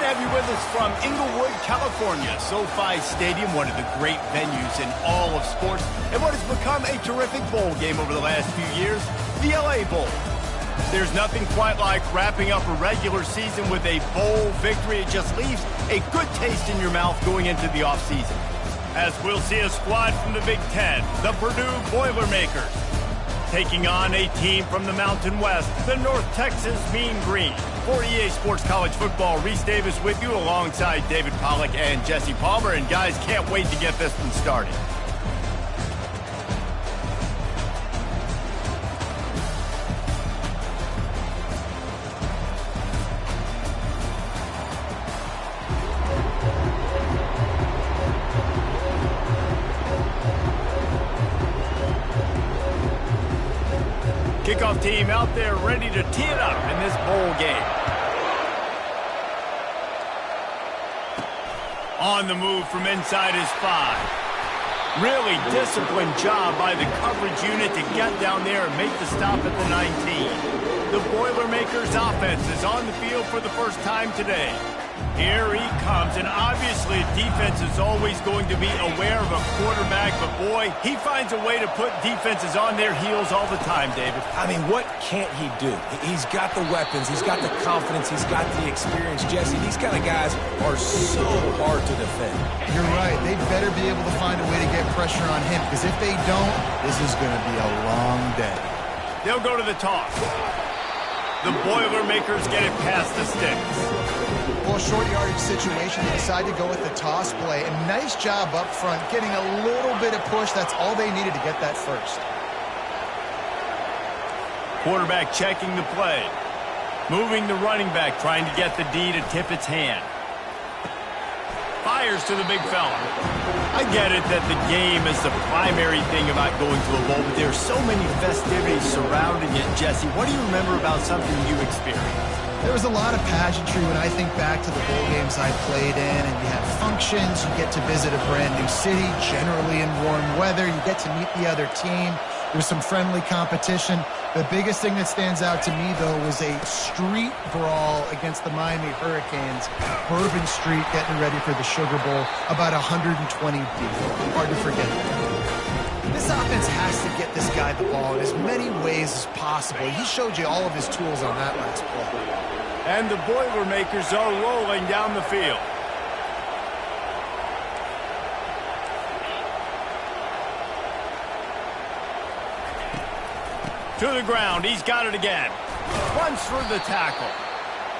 have you with us from Inglewood, California. SoFi Stadium, one of the great venues in all of sports, and what has become a terrific bowl game over the last few years, the LA Bowl. There's nothing quite like wrapping up a regular season with a bowl victory. It just leaves a good taste in your mouth going into the offseason. As we'll see a squad from the Big Ten, the Purdue Boilermakers, taking on a team from the Mountain West, the North Texas Mean Green. For EA Sports College Football, Reese Davis with you alongside David Pollack and Jesse Palmer. And guys, can't wait to get this one started. Kickoff team out there ready to tee it up in this bowl game. On the move from inside his 5. Really disciplined job by the coverage unit to get down there and make the stop at the 19. The Boilermakers offense is on the field for the first time today. Here he comes, and obviously defense is always going to be aware of a quarterback, but boy, he finds a way to put defenses on their heels all the time, David. I mean, what can't he do? He's got the weapons, he's got the confidence, he's got the experience. Jesse, these kind of guys are so hard to defend. You're right. They better be able to find a way to get pressure on him, because if they don't, this is going to be a long day. They'll go to the toss. The Boilermakers get it past the sticks. Well, short yardage situation, they decide to go with the toss play. And nice job up front, getting a little bit of push. That's all they needed to get that first. Quarterback checking the play. Moving the running back, trying to get the D to tip its hand. Fires to the big fella. I get it that the game is the primary thing about going to a bowl, but there's so many festivities surrounding it. Jesse, what do you remember about something you experienced? There was a lot of pageantry when I think back to the bowl games I played in, and you have functions, you get to visit a brand new city, generally in warm weather, you get to meet the other team, there's some friendly competition. The biggest thing that stands out to me, though, was a street brawl against the Miami Hurricanes. Bourbon Street getting ready for the Sugar Bowl, about 120 people. Hard to forget. This offense has to get this guy the ball in as many ways as possible. He showed you all of his tools on that last play. And the Boilermakers are rolling down the field. To the ground, he's got it again. Runs for the tackle.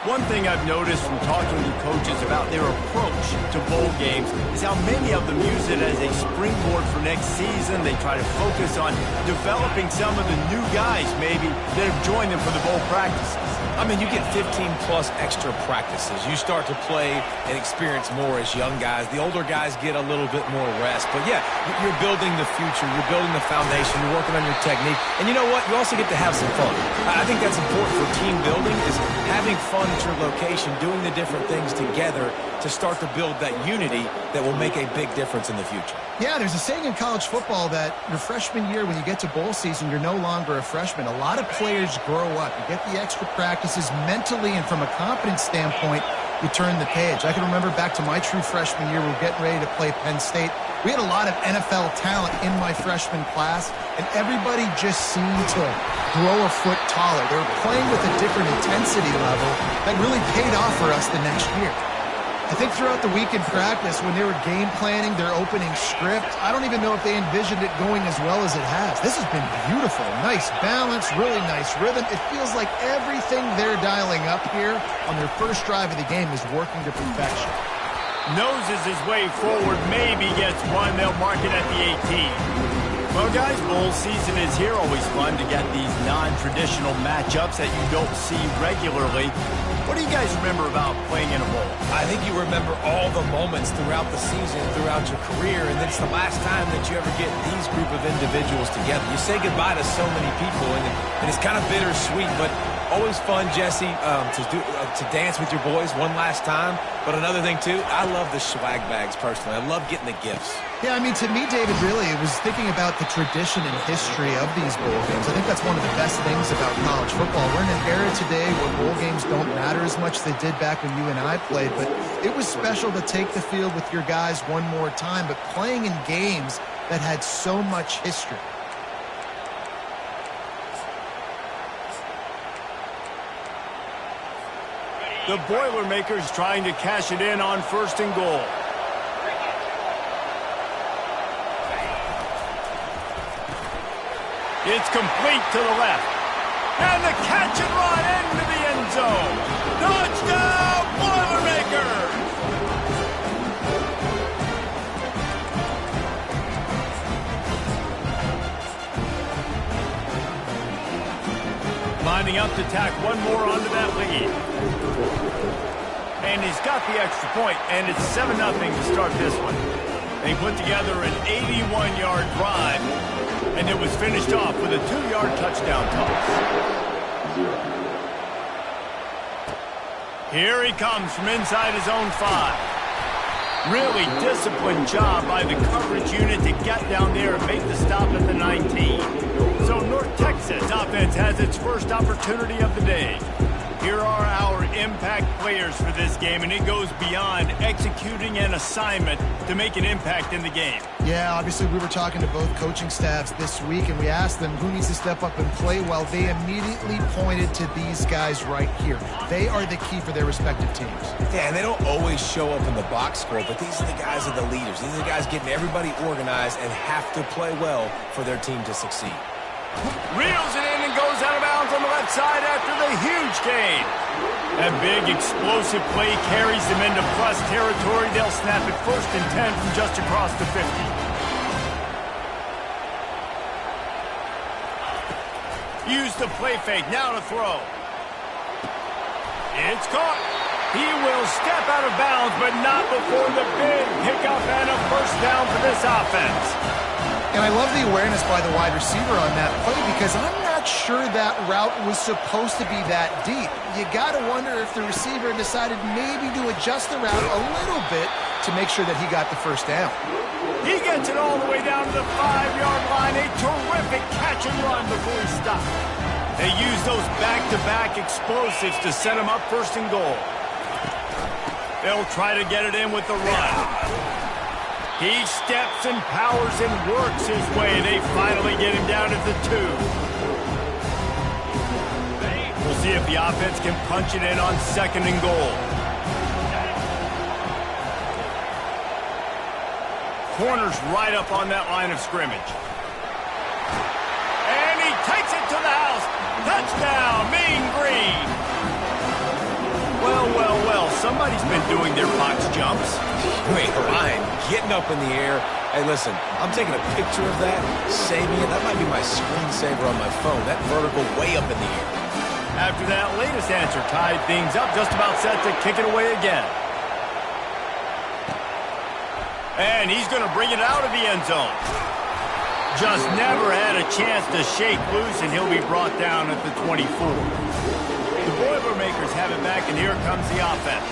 One thing I've noticed from talking to coaches about their approach to bowl games is how many of them use it as a springboard for next season. They try to focus on developing some of the new guys, maybe, that have joined them for the bowl practices. I mean, you get 15-plus extra practices. You start to play and experience more as young guys. The older guys get a little bit more rest. But, yeah, you're building the future. You're building the foundation. You're working on your technique. And you know what? You also get to have some fun. I think that's important for team building, is having fun at your location, doing the different things together to start to build that unity that will make a big difference in the future. Yeah, there's a saying in college football that your freshman year, when you get to bowl season, you're no longer a freshman. A lot of players grow up. You get the extra practices mentally, and from a confidence standpoint, you turn the page. I can remember back to my true freshman year, we were getting ready to play Penn State. We had a lot of NFL talent in my freshman class, and everybody just seemed to grow a foot taller. They were playing with a different intensity level that really paid off for us the next year. I think throughout the week in practice, when they were game planning their opening script, I don't even know if they envisioned it going as well as it has. This has been beautiful. Nice balance, really nice rhythm. It feels like everything they're dialing up here on their first drive of the game is working to perfection. Noses his way forward, maybe gets one. They'll mark it at the 18. Well, guys, bowl season is here. Always fun to get these non-traditional matchups that you don't see regularly. What do you guys remember about playing in a bowl? I think you remember all the moments throughout the season, throughout your career, and it's the last time that you ever get these group of individuals together. You say goodbye to so many people, and it's kind of bittersweet, but Always fun, Jesse, to dance with your boys one last time. But another thing, too, I love the swag bags, personally. I love getting the gifts. Yeah, I mean, to me, David, really, it was thinking about the tradition and history of these bowl games. I think that's one of the best things about college football. We're in an era today where bowl games don't matter as much as they did back when you and I played, but it was special to take the field with your guys one more time, but playing in games that had so much history. The Boilermakers trying to cash it in on 1st and goal. It's complete to the left. And the catch and run into the end zone. Touchdown, Boilermakers! Lining up to tack one more onto that lead. And he's got the extra point, and it's 7-0 to start this one. They put together an 81-yard drive, and it was finished off with a 2-yard touchdown toss. Here he comes from inside his own 5. Really disciplined job by the coverage unit to get down there and make the stop at the 19. So North Texas offense has its first opportunity of the day. Here are our impact players for this game, and it goes beyond executing an assignment to make an impact in the game. Yeah, obviously we were talking to both coaching staffs this week, and we asked them who needs to step up and play well. They immediately pointed to these guys right here. They are the key for their respective teams. Yeah, and they don't always show up in the box score, but these are the guys that are the leaders. These are the guys getting everybody organized and have to play well for their team to succeed. Reels it in and goes out of bounds on the left side after the huge gain. That big explosive play carries them into plus territory. They'll snap it 1st and 10 from just across the 50. Use the play fake, now to throw. It's caught. He will step out of bounds, but not before the big pickup and a 1st down for this offense. And I love the awareness by the wide receiver on that play because I'm not sure that route was supposed to be that deep. You got to wonder if the receiver decided maybe to adjust the route a little bit to make sure that he got the 1st down. He gets it all the way down to the 5-yard line. A terrific catch and run before he stopped. They use those back-to-back explosives to set him up 1st and goal. They'll try to get it in with the run. He steps and powers and works his way. They finally get him down at the 2. We'll see if the offense can punch it in on 2nd and goal. Corner's right up on that line of scrimmage. And he takes it to the house. Touchdown, Mean Green. Well, well, well, somebody's been doing their box jumps. Wait, Ryan, getting up in the air. Hey, listen, I'm taking a picture of that, saving it. That might be my screensaver on my phone. That vertical way up in the air. After that latest answer tied things up, just about set to kick it away again. And he's going to bring it out of the end zone. Just never had a chance to shake loose, and he'll be brought down at the 24. The Boilermakers have it back, and here comes the offense.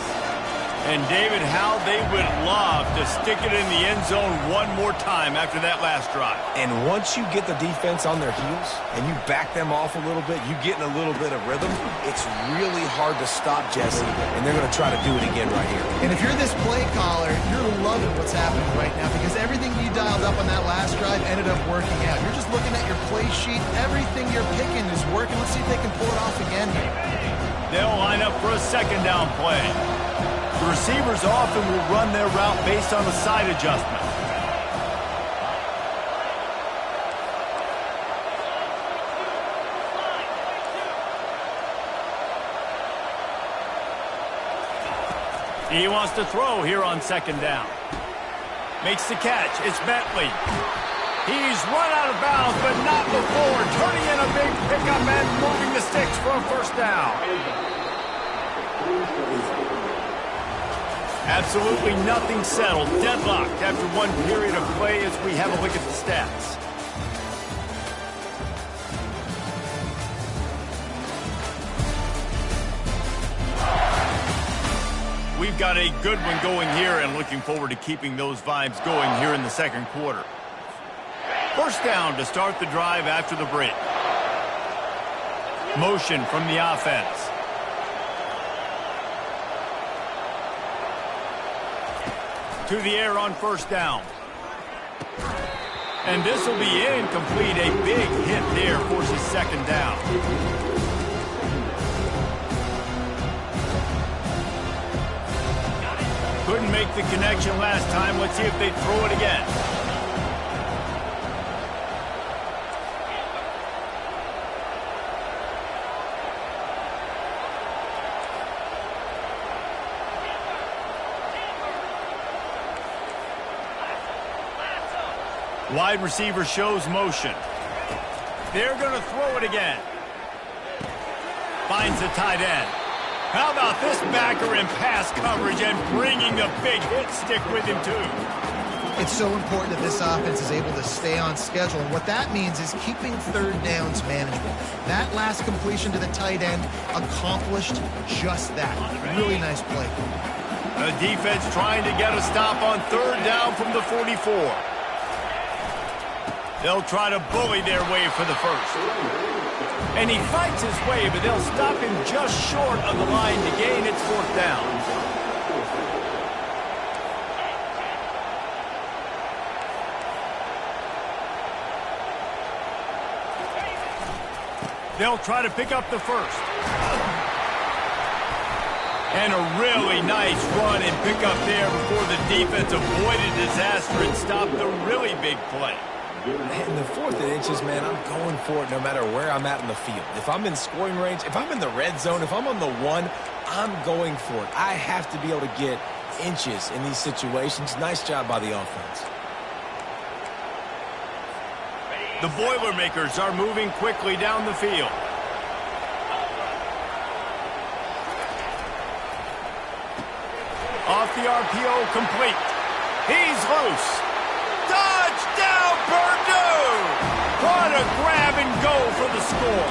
And, David, how they would love to stick it in the end zone one more time after that last drive. And once you get the defense on their heels and you back them off a little bit, you get in a little bit of rhythm, it's really hard to stop, Jesse, and they're going to try to do it again right here. And if you're this play caller, you're loving what's happening right now because everything you dialed up on that last drive ended up working out. You're just looking at your play sheet. Everything you're picking is working. Let's see if they can pull it off again here. They'll line up for a 2nd down play. The receivers often will run their route based on a side adjustment. He wants to throw here on 2nd down. Makes the catch. It's Bentley. He's run out of bounds, but not before. Turning in a big pickup and moving the sticks for a 1st down. Absolutely nothing settled. Deadlocked after one period of play as we have a look at the stats. we've got a good one going here and looking forward to keeping those vibes going here in the second quarter. First down to start the drive after the break. Motion from the offense. To the air on first down. And this will be incomplete. A big hit there forces second down. Couldn't make the connection last time. Let's see if they throw it again. Wide receiver shows motion. They're going to throw it again. Finds the tight end. How about this backer in pass coverage and bringing the big hit stick with him, too? It's so important that this offense is able to stay on schedule. And what that means is keeping third downs manageable. That last completion to the tight end accomplished just that. Really nice play. The defense trying to get a stop on third down from the 44. They'll try to bully their way for the first. And he fights his way, but they'll stop him just short of the line to gain its fourth down. They'll try to pick up the first. And a really nice run and pick up there before the defense avoided disaster and stopped the really big play. In the 4th and inches, man, I'm going for it no matter where I'm at in the field. If I'm in scoring range, if I'm in the red zone, if I'm on the 1, I'm going for it. I have to be able to get inches in these situations. Nice job by the offense. The Boilermakers are moving quickly down the field. Off the RPO, complete. He's loose. Touchdown, Purdue! What a grab and go for the score.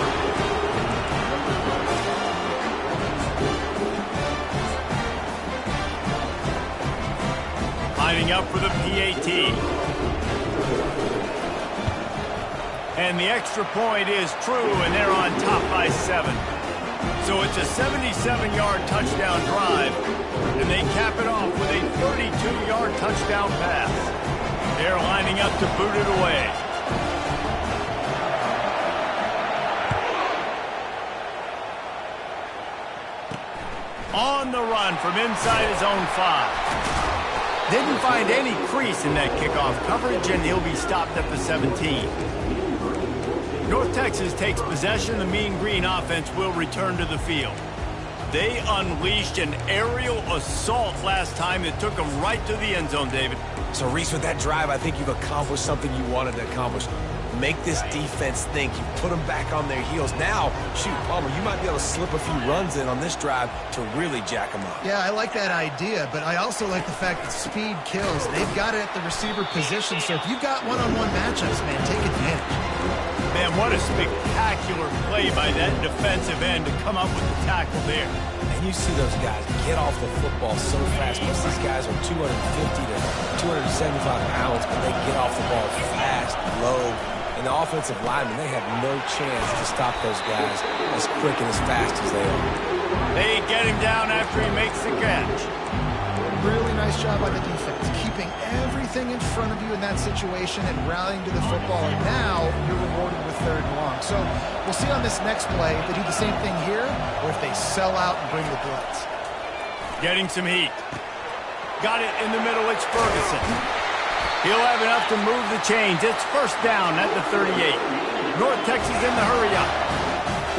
Lining up for the PAT. And the extra point is true, and they're on top by 7. So it's a 77-yard touchdown drive, and they cap it off with a 32-yard touchdown pass. They're lining up to boot it away. On the run from inside his own 5. Didn't find any crease in that kickoff coverage, and he'll be stopped at the 17. North Texas takes possession. The Mean Green offense will return to the field. They unleashed an aerial assault last time that took them right to the end zone, David. So, Reese, with that drive, I think you've accomplished something you wanted to accomplish. Make this defense think. You put them back on their heels. Now, shoot, Palmer, you might be able to slip a few runs in on this drive to really jack them up. Yeah, I like that idea, but I also like the fact that speed kills. They've got it at the receiver position, so if you've got one-on-one matchups, man, take advantage. Man, what a spectacular play by that defensive end to come up with the tackle there. And you see those guys get off the football so fast. Most of these guys are 250 to 275 pounds, but they get off the ball fast, low. And the offensive linemen, they have no chance to stop those guys as quick and as fast as they are. They get him down after he makes the catch. Really nice job by the defense, keeping everything in front of you in that situation and rallying to the football. And now you're rewarded with third and long. So we'll see on this next play if they do the same thing here or if they sell out and bring the blitz. Getting some heat. Got it in the middle. It's Ferguson. He'll have enough to move the chains. It's first down at the 38. North Texas in the hurry up.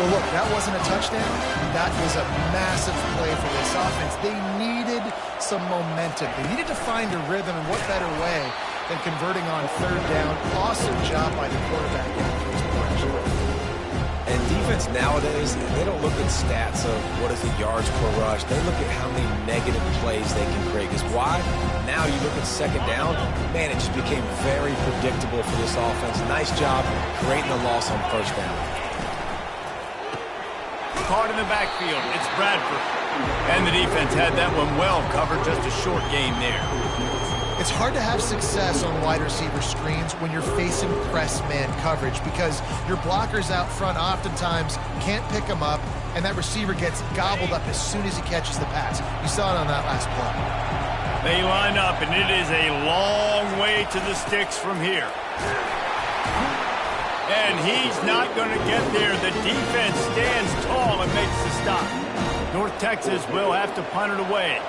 Well, look, that wasn't a touchdown. That was a massive play for this offense. They needed some momentum. They needed to find a rhythm, and what better way than converting on third down. Awesome job by the quarterback after his punch. And defense nowadays, they don't look at stats of what is the yards per rush. They look at how many negative plays they can create. Because why? Now you look at second down, man, it just became very predictable for this offense. Nice job creating the loss on first down. Caught in the backfield. It's Bradford. And the defense had that one well covered, just a short game there. It's hard to have success on wide receiver screens when you're facing press man coverage because your blockers out front oftentimes can't pick them up, and that receiver gets gobbled up as soon as he catches the pass. You saw it on that last play. They line up, and it is a long way to the sticks from here. And he's not going to get there. The defense stands tall and makes the stop. North Texas will have to punt it away.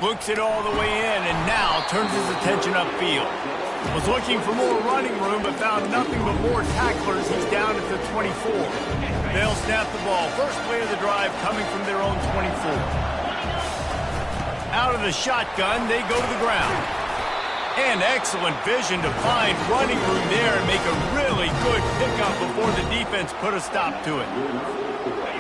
Looks it all the way in, and now turns his attention upfield. Was looking for more running room, but found nothing but more tacklers. He's down at the 24. They'll snap the ball. First play of the drive coming from their own 24. Out of the shotgun, they go to the ground. And excellent vision to find running room there and make a really good pickup before the defense put a stop to it.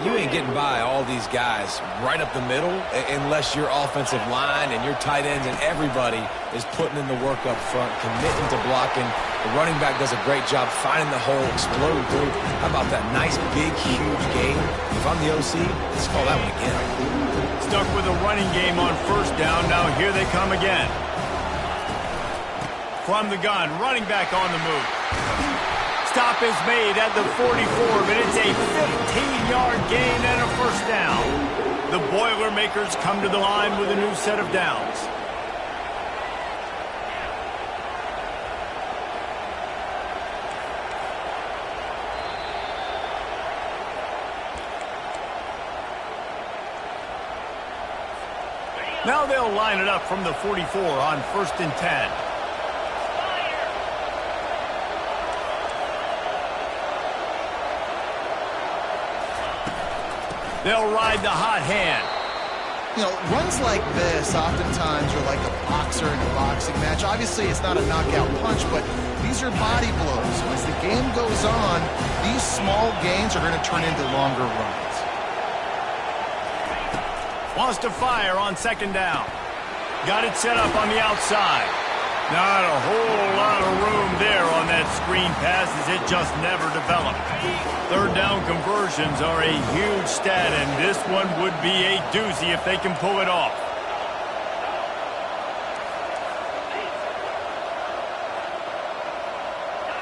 You ain't getting by all these guys right up the middle unless your offensive line and your tight ends and everybody is putting in the work up front, committing to blocking. The running back does a great job finding the hole, exploding through. How about that nice, big, huge game? If I'm the OC, let's call that one again. Stuck with a running game on first down. Now here they come again. From the gun, running back on the move. Stop is made at the 44, but it's a 15-yard gain and a first down. The Boilermakers come to the line with a new set of downs. Now they'll line it up from the 44 on 1st and 10. They'll ride the hot hand. You know, runs like this oftentimes are like a boxer in a boxing match. Obviously, it's not a knockout punch, but these are body blows. As the game goes on, these small gains are going to turn into longer runs. Wants to fire on 2nd down. Got it set up on the outside. Not a whole lot of room there on that screen pass as it just never developed. 3rd down conversions are a huge stat, and this one would be a doozy if they can pull it off.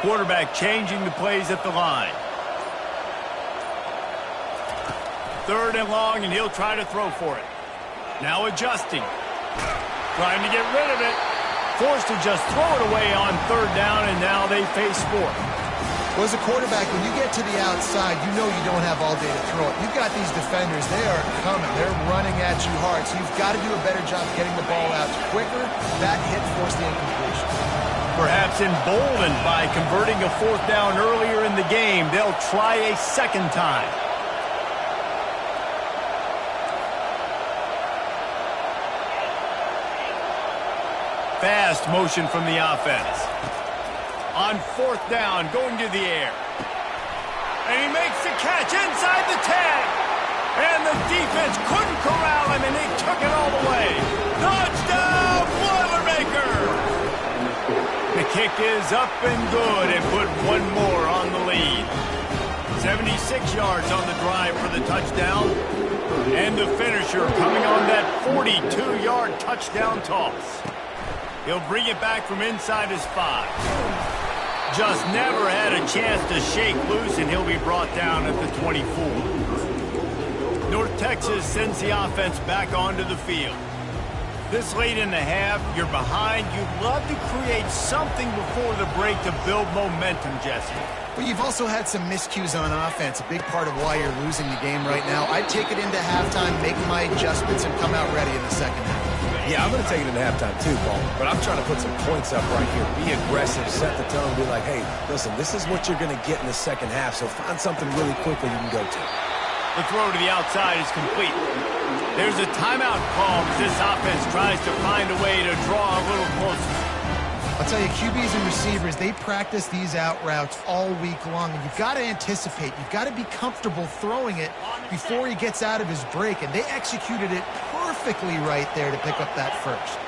Quarterback changing the plays at the line. 3rd and long, and he'll try to throw for it. Now adjusting. Trying to get rid of it. Forced to just throw it away on 3rd down, and now they face 4th. Well, as a quarterback, when you get to the outside, you know you don't have all day to throw it. You've got these defenders. They are coming. They're running at you hard, so you've got to do a better job getting the ball out quicker. That hit forced the incompletion. Perhaps emboldened by converting a 4th down earlier in the game, they'll try a 2nd time. Fast motion from the offense. On 4th down, going to the air. And he makes the catch inside the 10. And the defense couldn't corral him, and they took it all the way. Touchdown, Boilermaker! The kick is up and good and put one more on the lead. 76 yards on the drive for the touchdown. And the finisher coming on that 42-yard touchdown toss. He'll bring it back from inside his 5. Just never had a chance to shake loose, and he'll be brought down at the 24. North Texas sends the offense back onto the field. This late in the half, you're behind. You'd love to create something before the break to build momentum, Jesse. But you've also had some miscues on offense, a big part of why you're losing the game right now. I'd take it into halftime, make my adjustments, and come out ready in the 2nd half. Yeah, I'm going to take it into halftime too, Paul. But I'm trying to put some points up right here. Be aggressive, set the tone, be like, hey, listen, this is what you're going to get in the 2nd half, so find something really quickly you can go to. The throw to the outside is complete. There's a timeout call as this offense tries to find a way to draw a little closer. I'll tell you, QBs and receivers, they practice these out routes all week long, and you've got to anticipate. You've got to be comfortable throwing it before he gets out of his break, and they executed it perfectly right there to pick up that first.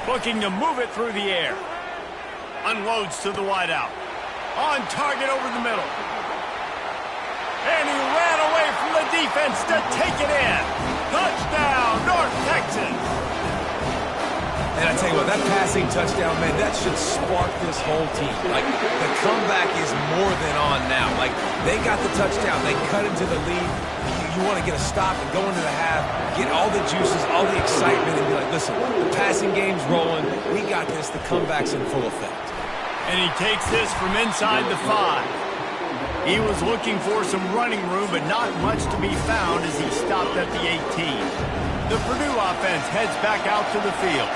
Looking to move it through the air. Unloads to the wideout. On target over the middle. And he ran away from the defense to take it in. Touchdown, North Texas. And I tell you what, that passing touchdown, man, that should spark this whole team. Like, the comeback is more than on now. Like, they got the touchdown. They cut into the lead. You want to get a stop and go into the half, get all the juices, all the excitement, and be like, listen, the passing game's rolling. We got this. The comeback's in full effect. And he takes this from inside the 5. He was looking for some running room, but not much to be found as he stopped at the 18. The Purdue offense heads back out to the field.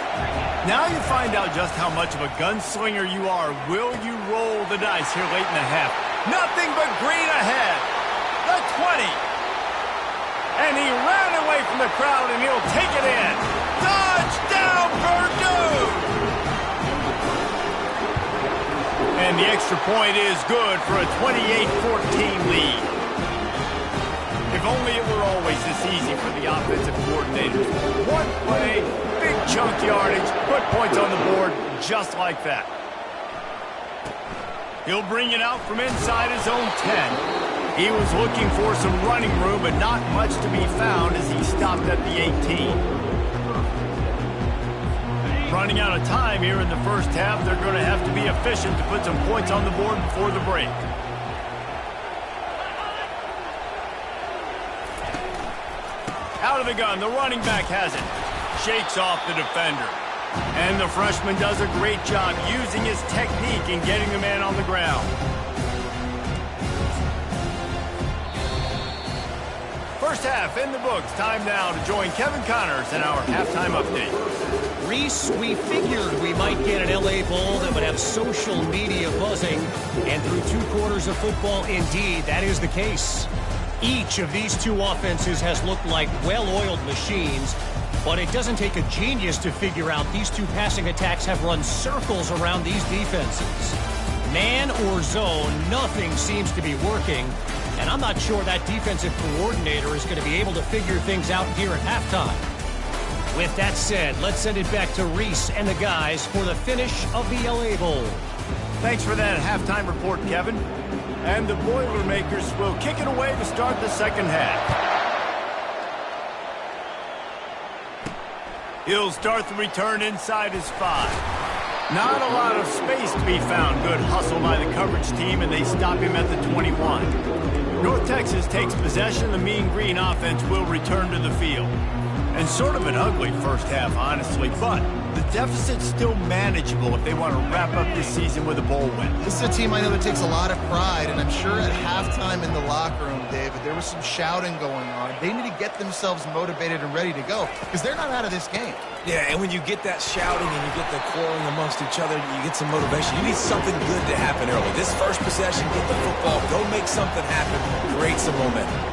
Now you find out just how much of a gunslinger you are. Will you roll the dice here late in the half? Nothing but green ahead. The 20. And he ran away from the crowd, and he'll take it in. Touchdown, Purdue! And the extra point is good for a 28-14 lead. If only it were always this easy for the offensive coordinators. One play, big chunk yardage, put points on the board just like that. He'll bring it out from inside his own 10. He was looking for some running room, but not much to be found as he stopped at the 18. Running out of time here in the first half, they're going to have to be efficient to put some points on the board before the break. Out of the gun, the running back has it. Shakes off the defender. And the freshman does a great job using his technique and getting the man on the ground. First half in the books. Time now to join Kevin Connors in our halftime update. Reese, we figured we might get an LA Bowl that would have social media buzzing. And through 2 quarters of football, indeed, that is the case. Each of these two offenses has looked like well-oiled machines, but it doesn't take a genius to figure out these two passing attacks have run circles around these defenses. Man or zone, nothing seems to be working, and I'm not sure that defensive coordinator is going to be able to figure things out here at halftime. With that said, let's send it back to Reese and the guys for the finish of the LA Bowl. Thanks for that halftime report, Kevin. And the Boilermakers will kick it away to start the second half. He'll start the return inside his 5. Not a lot of space to be found. Good hustle by the coverage team, and they stop him at the 21. North Texas takes possession. The Mean Green offense will return to the field. And sort of an ugly first half, honestly, but the deficit's still manageable if they want to wrap up this season with a bowl win. This is a team I know that takes a lot of pride, and I'm sure at halftime in the locker room, David, there was some shouting going on. They need to get themselves motivated and ready to go because they're not out of this game. Yeah, and when you get that shouting and you get the quarreling amongst each other, you get some motivation. You need something good to happen early. This first possession, get the football, go make something happen, create some momentum.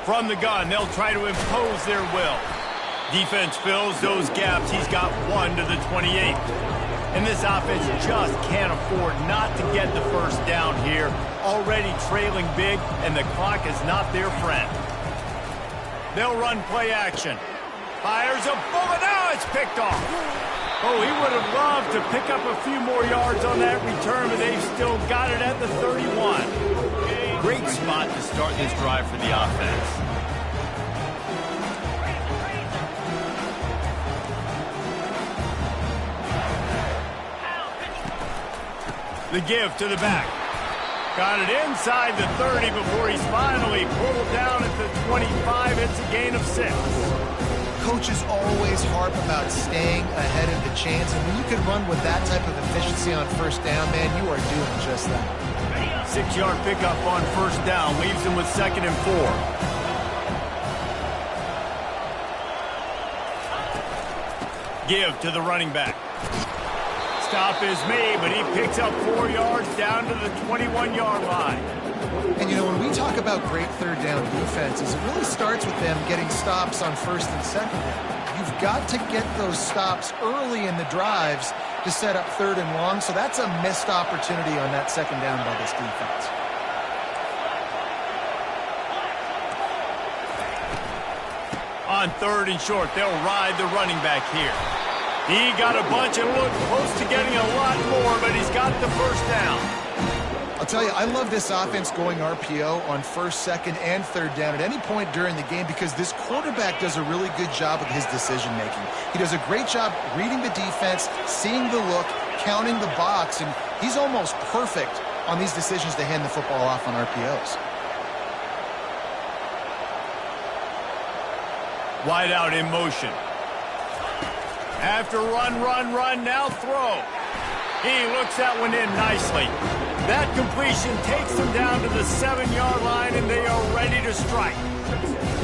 From the gun, they'll try to impose their will. Defense fills those gaps. He's got 1 to the 28. And this offense just can't afford not to get the first down here. Already trailing big, and the clock is not their friend. They'll run play action. Fires a bullet. Now it's picked off. Oh, he would have loved to pick up a few more yards on that return, but they've still got it at the 31. Great spot to start this drive for the offense. The give to the back. Got it inside the 30 before he's finally pulled down at the 25. It's a gain of 6. Coaches always harp about staying ahead of the chance, and when you can run with that type of efficiency on first down, man, you are doing just that. 6-yard pickup on first down leaves him with 2nd and 4. Give to the running back. Stop is made, but he picks up 4 yards down to the 21-yard line. And, you know, when we talk about great third down defenses, it really starts with them getting stops on first and second down. You've got to get those stops early in the drives to set up 3rd and long, so that's a missed opportunity on that 2nd down by this defense. On 3rd and short, they'll ride the running back here. He got a bunch and looked close to getting a lot more, but he's got the first down. I'll tell you, I love this offense going RPO on 1st, 2nd, and 3rd down at any point during the game because this quarterback does a really good job with his decision-making. He does a great job reading the defense, seeing the look, counting the box, and he's almost perfect on these decisions to hand the football off on RPOs. Wide out in motion. After run, now throw. He looks that one in nicely. That completion takes them down to the 7-yard line, and they are ready to strike.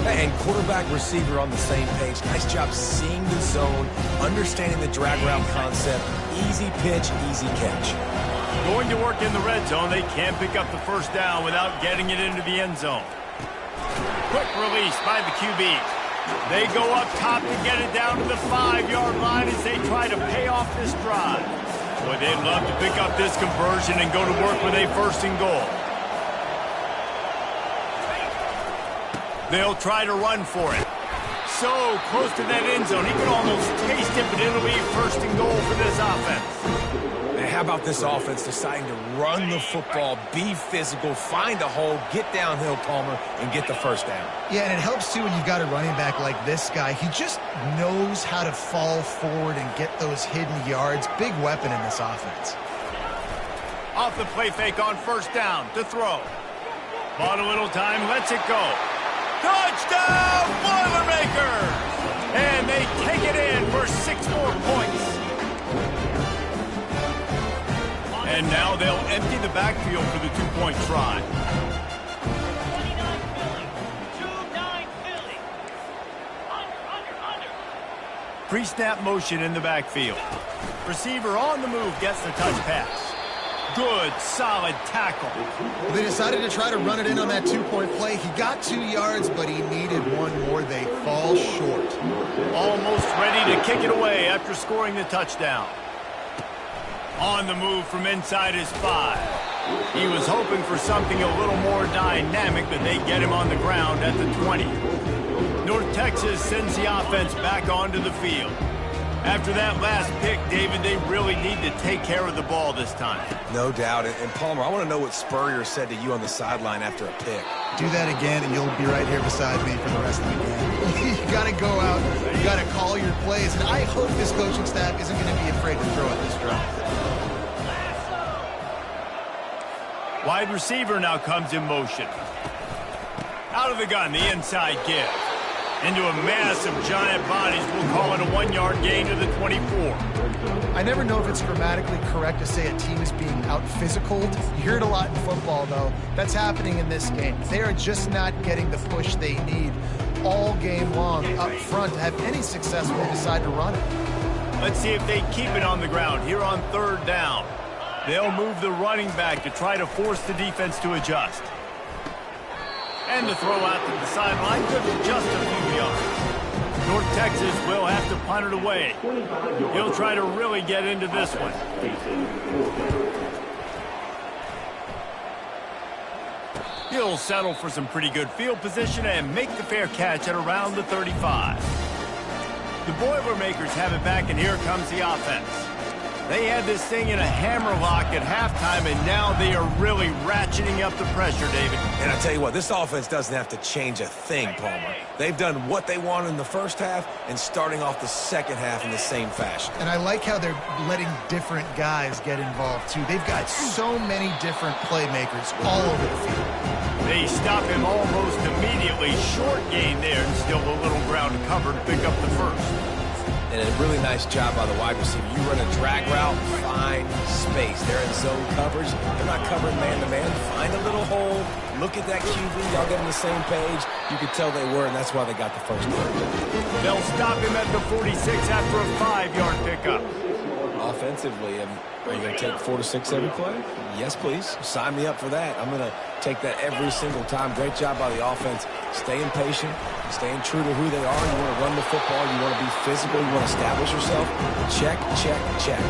And quarterback receiver on the same page. Nice job seeing the zone, understanding the drag route concept. Easy pitch, easy catch. Going to work in the red zone. They can't pick up the first down without getting it into the end zone. Quick release by the QBs. They go up top to get it down to the 5-yard line as they try to pay off this drive. Boy, they'd love to pick up this conversion and go to work with a 1st and goal. They'll try to run for it. So close to that end zone. He can almost taste it, but it'll be 1st and goal for this offense. How about this offense deciding to run the football, be physical, find a hole, get downhill, Palmer, and get the first down? Yeah, and it helps, too, when you've got a running back like this guy. He just knows how to fall forward and get those hidden yards. Big weapon in this offense. Off the play fake on 1st down to throw. Bought a little time, lets it go. Touchdown, Boilermakers! And they take it in for 6 more points. And now they'll empty the backfield for the 2-point try. 29 Philly. Under. Pre-snap motion in the backfield. Receiver on the move gets the touch pass. Good, solid tackle. Well, they decided to try to run it in on that 2-point play. He got 2 yards, but he needed 1 more. They fall short. Almost ready to kick it away after scoring the touchdown. On the move from inside his 5. He was hoping for something a little more dynamic, but they get him on the ground at the 20. North Texas sends the offense back onto the field. After that last pick, David, they really need to take care of the ball this time. No doubt. And Palmer, I want to know what Spurrier said to you on the sideline after a pick. Do that again, and you'll be right here beside me for the rest of the game. You got to go out. You got to call your plays. And I hope this coaching staff isn't going to be afraid to throw at this drive. Wide receiver now comes in motion. Out of the gun, the inside give. Into a mass of giant bodies. We'll call it a 1-yard gain to the 24. I never know if it's grammatically correct to say a team is being out-physicaled. You hear it a lot in football, though. That's happening in this game. They are just not getting the push they need all game long up front to have any success when they decide to run it. Let's see if they keep it on the ground here on 3rd down. They'll move the running back to try to force the defense to adjust. And the throw out to the sideline, good for just a few yards. North Texas will have to punt it away. He'll try to really get into this one. He'll settle for some pretty good field position and make the fair catch at around the 35. The Boilermakers have it back, and here comes the offense. They had this thing in a hammerlock at halftime, and now they are really ratcheting up the pressure, David. And I tell you what, this offense doesn't have to change a thing, Palmer. They've done what they wanted in the first half and starting off the second half in the same fashion. And I like how they're letting different guys get involved, too. They've got so many different playmakers all over the field. They stop him almost immediately. Short gain there, and still a little ground cover to pick up the first. And a really nice job by the wide receiver. You run a drag route, find space. They're in zone coverage. They're not covering man-to-man. Find a little hole. Look at that QB. Y'all get on the same page. You could tell they were, and that's why they got the first down. They'll stop him at the 46 after a 5-yard pickup. Offensively, are you going to take 4 to 6 every play? Yes, please. Sign me up for that. I'm going to take that every single time. Great job by the offense. Staying patient, staying true to who they are. You want to run the football. You want to be physical. You want to establish yourself. Check, check, check.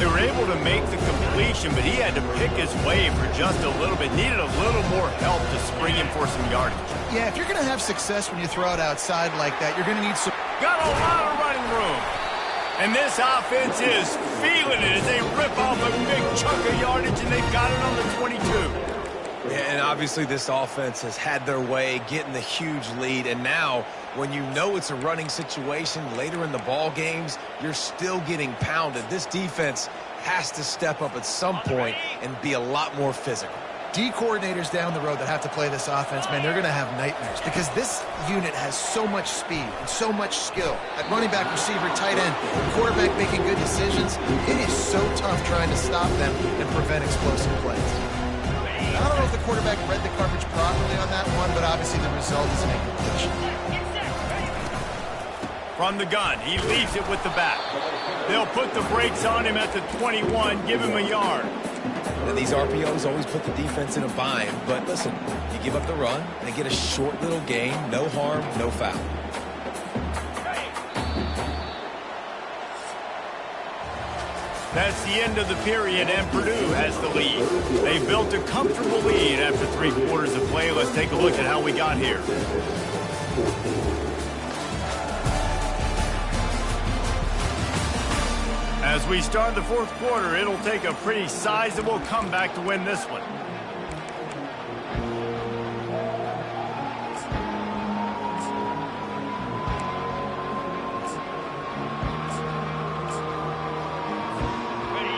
They were able to make the completion, but he had to pick his way for just a little bit. Needed a little more help to spring him for some yardage. Yeah, if you're going to have success when you throw it outside like that, you're going to need some... Got a lot of running room. And this offense is feeling it as they rip off a big chunk of yardage, and they've got it on the 22. And obviously this offense has had their way, getting the huge lead. And now, when you know it's a running situation later in the ball games, you're still getting pounded. This defense has to step up at some point and be a lot more physical. D coordinators down the road that have to play this offense, man, they're going to have nightmares because this unit has so much speed and so much skill. At running back, receiver, tight end, quarterback making good decisions, it is so tough trying to stop them and prevent explosive plays. I don't know if the quarterback read the coverage properly on that one, but obviously the result is an incompletion. From the gun, he leaves it with the back. They'll put the brakes on him at the 21, give him a yard. And these RPOs always put the defense in a bind, but listen, you give up the run, they get a short little gain, no harm, no foul. That's the end of the period, and Purdue has the lead. They built a comfortable lead after 3 quarters of play. Let's take a look at how we got here. As we start the 4th quarter, it'll take a pretty sizable comeback to win this one.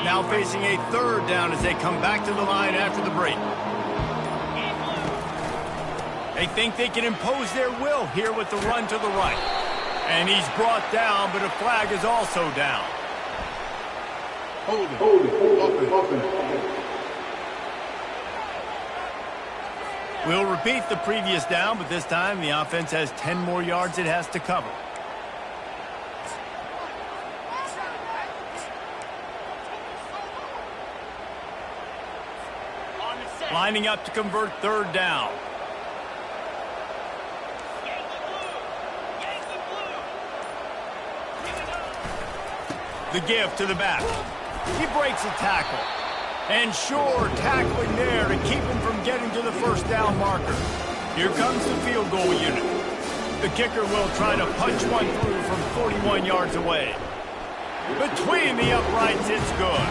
Now facing a 3rd down as they come back to the line after the break. They think they can impose their will here with the run to the right. And he's brought down, but a flag is also down. Hold it. We'll repeat the previous down, but this time the offense has 10 more yards it has to cover. Lining up to convert 3rd down. The give to the back. He breaks a tackle. And sure, tackling there to keep him from getting to the 1st down marker. Here comes the field goal unit. The kicker will try to punch one through from 41 yards away. Between the uprights, it's good.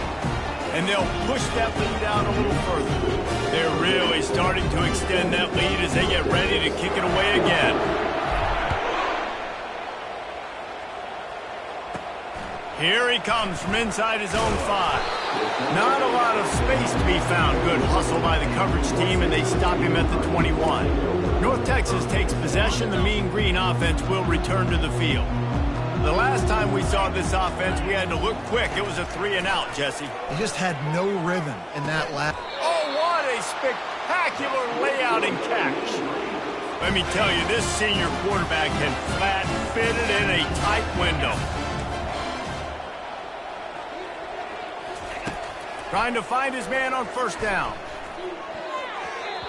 And they'll push that lead out a little further. They're really starting to extend that lead as they get ready to kick it away again. Here he comes from inside his own 5. Not a lot of space to be found. Good hustle by the coverage team, and they stop him at the 21. North Texas takes possession. The Mean Green offense will return to the field. The last time we saw this offense, we had to look quick. It was a 3-and-out, Jesse. He just had no rhythm in that last. Oh, what a spectacular layout and catch. Let me tell you, this senior quarterback can flat fit it in a tight window. Trying to find his man on 1st down.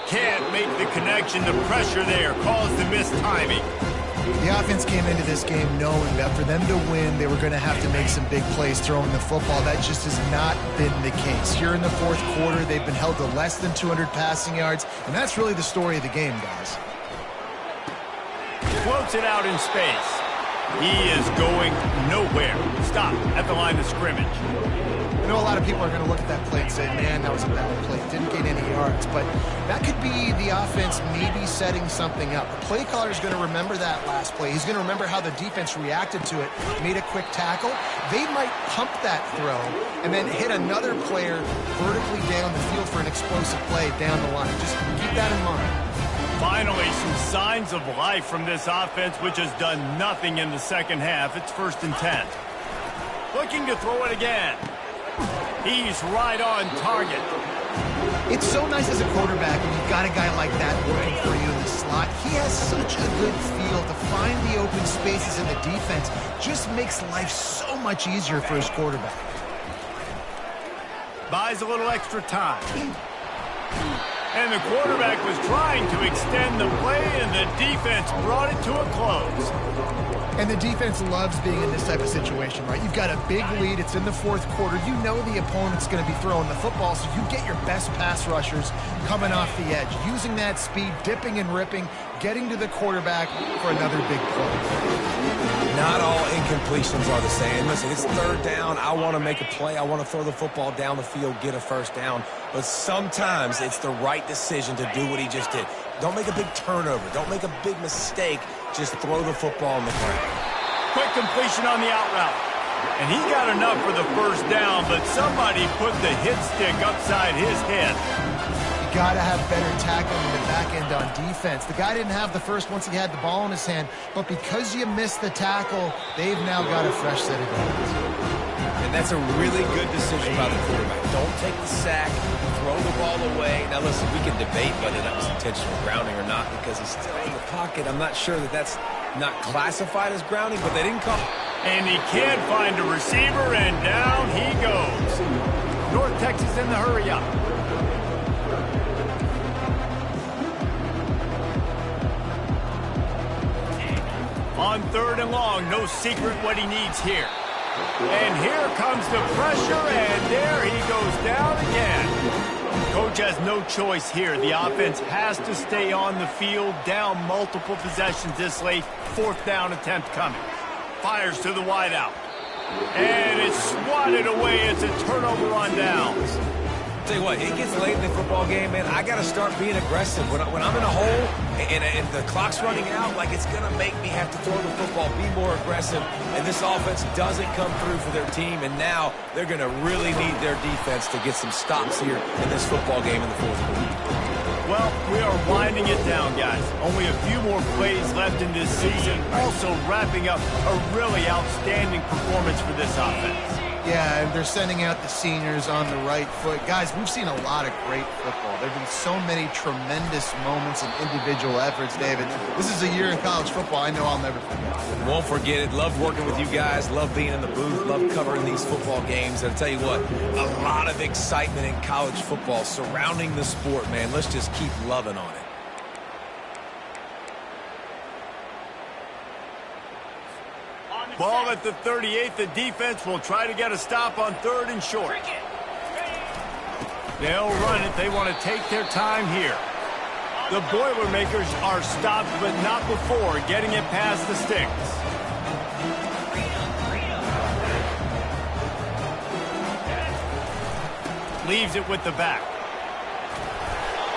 Can't make the connection. The pressure there caused the missed timing. The offense came into this game knowing that for them to win, they were going to have to make some big plays throwing the football. That just has not been the case. Here in the 4th quarter, they've been held to less than 200 passing yards, and that's really the story of the game, guys. Floats it out in space. He is going nowhere. Stop at the line of scrimmage. I know a lot of people are going to look at that play and say, man, that was a bad play. Didn't gain any yards. But that could be the offense maybe setting something up. The play caller is going to remember that last play. He's going to remember how the defense reacted to it, made a quick tackle. They might pump that throw and then hit another player vertically down the field for an explosive play down the line. Just keep that in mind. Finally, some signs of life from this offense, which has done nothing in the 2nd half. It's 1st and 10. Looking to throw it again. He's right on target. It's so nice as a quarterback when you've got a guy like that working for you in the slot. He has such a good feel to find the open spaces in the defense. Just makes life so much easier for his quarterback. Buys a little extra time. And the quarterback was trying to extend the play, and the defense brought it to a close. And the defense loves being in this type of situation, right? You've got a big lead. It's in the fourth quarter. You know the opponent's going to be throwing the football, so you get your best pass rushers coming off the edge, using that speed, dipping and ripping, getting to the quarterback for another big play. Not all incompletions are the same. Listen, it's third down. I want to make a play. I want to throw the football down the field, get a first down. But sometimes it's the right decision to do what he just did. Don't make a big turnover. Don't make a big mistake. Just throw the football on the ground. Quick completion on the out route. And he got enough for the first down, but somebody put the hit stick upside his head. You got to have better tackling in the back end on defense. The guy didn't have the first once he had the ball in his hand, but because you missed the tackle, they've now got a fresh set of downs. And that's a really good decision by the quarterback. Don't take the sack, throw the ball away. Now, listen, we can debate whether that was intentional grounding or not because he's still in the pocket. I'm not sure that that's not classified as grounding, but they didn't call. And he can't find a receiver, and down he goes. North Texas in the hurry up. On third and long, no secret what he needs here. And here comes the pressure, and there he goes down again. Coach has no choice here. The offense has to stay on the field, down multiple possessions this late. Fourth down attempt coming. Fires to the wideout. And it's swatted away. It's a turnover on downs. Tell you what, it gets late in the football game, man. I got to start being aggressive. When I'm in a hole and the clock's running out, like it's going to make me have to throw the football, be more aggressive. And this offense doesn't come through for their team, and now they're going to really need their defense to get some stops here in this football game in the fourth quarter. Well, we are winding it down, guys. Only a few more plays left in this season. Also wrapping up a really outstanding performance for this offense. Yeah, and they're sending out the seniors on the right foot. Guys, we've seen a lot of great football. There have been so many tremendous moments and individual efforts, David. This is a year in college football I know I'll never forget. Won't forget it. Love working with you guys. Love being in the booth. Love covering these football games. And I'll tell you what, a lot of excitement in college football surrounding the sport, man. Let's just keep loving on it. Ball at the 38. The defense will try to get a stop on third and short. They'll run it. They want to take their time here. The Boilermakers are stopped, but not before getting it past the sticks. Leaves it with the back.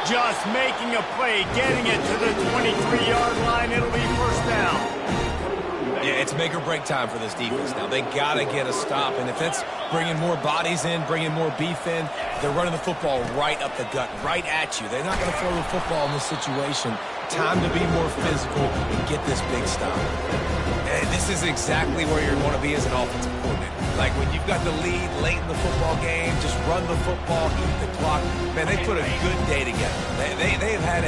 Just making a play, getting it to the 23-yard line. It'll be first down. Yeah, it's make or break time for this defense now. They got to get a stop, and if it's bringing more bodies in, bringing more beef in, they're running the football right up the gut, right at you. They're not going to throw the football in this situation. Time to be more physical and get this big stop. And this is exactly where you want to be as an offensive coordinator. Like when you've got the lead late in the football game, just run the football, eat the clock. Man, they put a good day together. They've had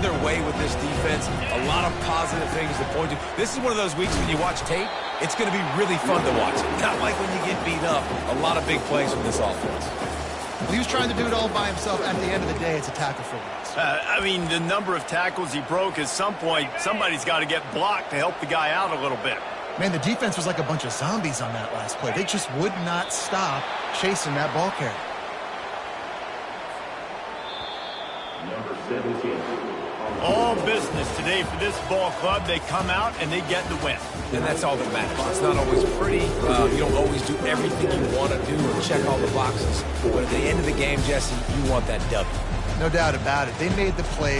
their way with this defense. A lot of positive things to point to. This is one of those weeks when you watch tape, it's going to be really fun to watch. Not like when you get beat up. A lot of big plays from this offense. Well, he was trying to do it all by himself. At the end of the day, it's a tackle for loss. I mean, the number of tackles he broke, at some point, somebody's got to get blocked to help the guy out a little bit. Man, the defense was like a bunch of zombies on that last play. They just would not stop chasing that ball carrier. Number 17. All business today for this ball club. They come out and they get the win. And that's all that matters. It's not always pretty. You don't always do everything you want to do or check all the boxes. But at the end of the game, Jesse, you want that W. No doubt about it. They made the play.